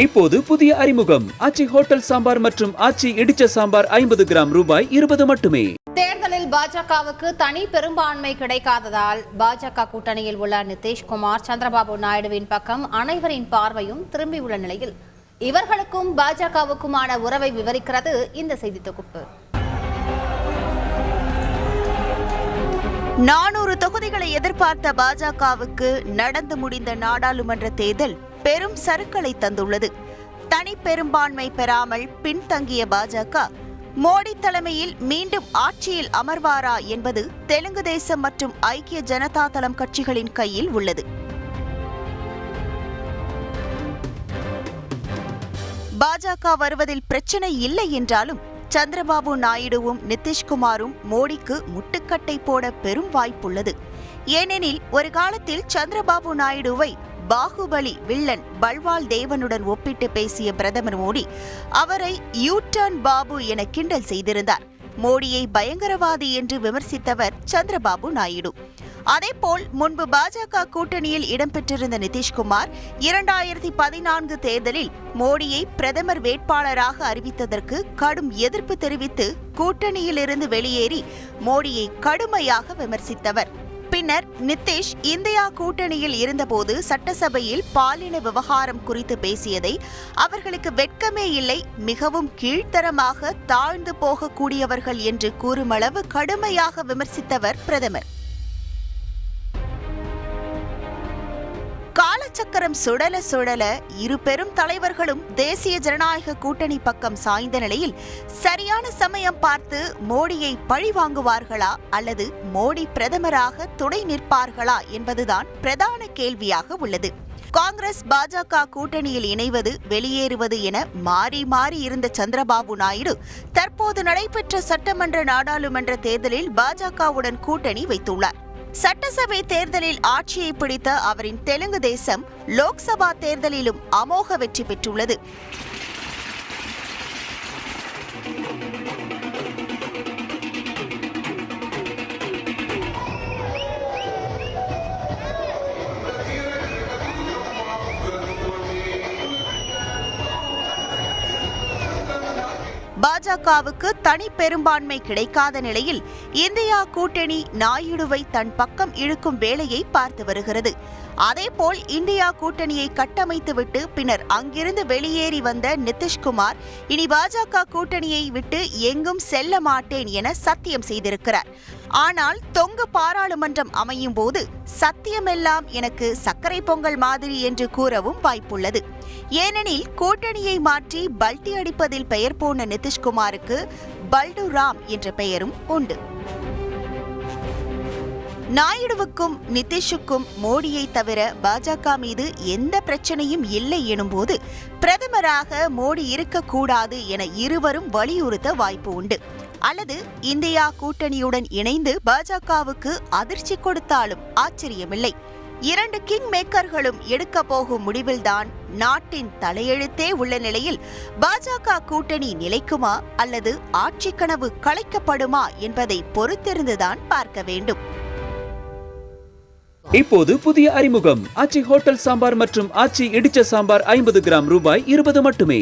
இப்போது புதிய அறிமுகம் ஆச்சி ஹோட்டல் சாம்பார் மற்றும் ஆச்சி இடிச்ச சாம்பார் 50 கிராம் ரூபாய் 20 மட்டுமே. தேர்தலில் பாஜகவுக்கு தனி பெரும்பான்மை கிடைக்காததால் பாஜக கூட்டணியில் உள்ள நிதிஷ்குமார், சந்திரபாபு நாயுடுவின் பக்கம் அனைவரின் பார்வையும் திரும்பியுள்ள நிலையில் இவர்களுக்கும் பாஜகவுக்குமான உறவை விவரிக்கிறது இந்த செய்தி தொகுப்பு. 400 தொகுதிகளை எதிர்பார்த்த பாஜகவுக்கு நடந்து முடிந்த நாடாளுமன்ற தேர்தல் பெரும் சறுக்கலை தந்துள்ளது. தனி பெரும்பான்மை பெறாமல் பின்தங்கிய பாஜக மோடி தலைமையில் மீண்டும் ஆட்சியில் அமர்வாரா என்பது தெலுங்கு தேசம் மற்றும் ஐக்கிய ஜனதா தளம் கட்சிகளின் கையில் உள்ளது. பாஜக வருவதில் பிரச்சனை இல்லை என்றாலும் சந்திரபாபு நாயுடுவும் நிதிஷ்குமாரும் மோடிக்கு முட்டுக்கட்டை போட பெரும் வாய்ப்புள்ளது. ஏனெனில் ஒரு காலத்தில் சந்திரபாபு நாயுடுவை பாகுபலி வில்லன் பல்வால் தேவனுடன் ஒப்பிட்டு பேசிய பிரதமர் மோடி அவரை யூ டர்ன் பாபு என கிண்டல் செய்திருந்தார். மோடியை பயங்கரவாதி என்று விமர்சித்தவர் சந்திரபாபு நாயுடு. அதேபோல் முன்பு பாஜக கூட்டணியில் இடம்பெற்றிருந்த நிதிஷ்குமார் 2014 தேர்தலில் மோடியை பிரதமர் வேட்பாளராக அறிவித்ததற்கு கடும் எதிர்ப்பு தெரிவித்து கூட்டணியிலிருந்து வெளியேறி மோடியை கடுமையாக விமர்சித்தவர். பின்னர் நிதிஷ் இந்தியா கூட்டணியில் இருந்தபோது சட்டசபையில் பாலின விவகாரம் குறித்து பேசியதை அவர்களுக்கு வெட்கமே இல்லை, மிகவும் கீழ்த்தரமாக தாழ்ந்து போகக்கூடியவர்கள் என்று கூறுமளவு கடுமையாக விமர்சித்தவர் பிரதமர். காலச்சக்கரம் சுழல சுழல இரு பெரும் தலைவர்களும் தேசிய ஜனநாயக கூட்டணி பக்கம் சாய்ந்த நிலையில் சரியான சமயம் பார்த்து மோடியை பழி வாங்குவார்களா அல்லது மோடி பிரதமராக துணை நிற்பார்களா என்பதுதான் பிரதான கேள்வியாக உள்ளது. காங்கிரஸ் பாஜக கூட்டணியில் இணைவது வெளியேறுவது என மாறி மாறி இருந்த சந்திரபாபு நாயுடு தற்போது நடைபெற்ற சட்டமன்ற நாடாளுமன்ற தேர்தலில் பாஜகவுடன் கூட்டணி வைத்துள்ளார். சட்டசபை தேர்தலில் ஆட்சியை பிடித்த அவரின் தெலுங்கு தேசம் லோக்சபா தேர்தலிலும் அமோக வெற்றி பெற்றுள்ளது. பாஜகவுக்கு தனி பெரும்பான்மை கிடைக்காத நிலையில் இந்தியா கூட்டணி நாயுடுவை தன் பக்கம் இழுக்கும் வேலையை பார்த்து வருகிறது. அதேபோல் இந்தியா கூட்டணியை கட்டமைத்துவிட்டு பின்னர் அங்கிருந்து வெளியேறி வந்த நிதிஷ்குமார் இனி பாஜக கூட்டணியை விட்டு எங்கும் செல்ல மாட்டேன் என சத்தியம் செய்திருக்கிறார். ஆனால் தொங்கு பாராளுமன்றம் அமையும் போது சத்தியமெல்லாம் எனக்கு சர்க்கரை பொங்கல் மாதிரி என்று கூறவும் வாய்ப்புள்ளது. ஏனெனில் கூட்டணியை மாற்றி பல்டி அடிப்பதில் பெயர் போன நிதிஷ்குமாருக்கு பல்டு ராம் என்ற பெயரும் உண்டு. நாயுடுவுக்கும் நிதிஷுக்கும் மோடியை தவிர பாஜக மீது எந்த பிரச்சனையும் இல்லை எனும்போது பிரதமராக மோடி இருக்கக்கூடாது என இருவரும் வலியுறுத்த வாய்ப்பு உண்டு. அல்லது இந்தியா கூட்டணியுடன் இணைந்து பாஜகவுக்கு அதிர்ச்சி கொடுத்தாலும் ஆச்சரியமில்லை. 2 கிங் மேக்கர்களும் எடுக்க போகும் முடிவில்தான் நாட்டின் தலையெழுத்தே உள்ள நிலையில் பாஜக கூட்டணி நிலைக்குமா அல்லது ஆட்சி கனவு கலைக்கப்படுமா என்பதை பொறுத்திருந்துதான் பார்க்க வேண்டும். இப்போது புதிய அறிமுகம் ஆச்சி ஹோட்டல் சாம்பார் மற்றும் ஆச்சி இடிச்ச சாம்பார் 50 கிராம் ரூபாய் 20 மட்டுமே.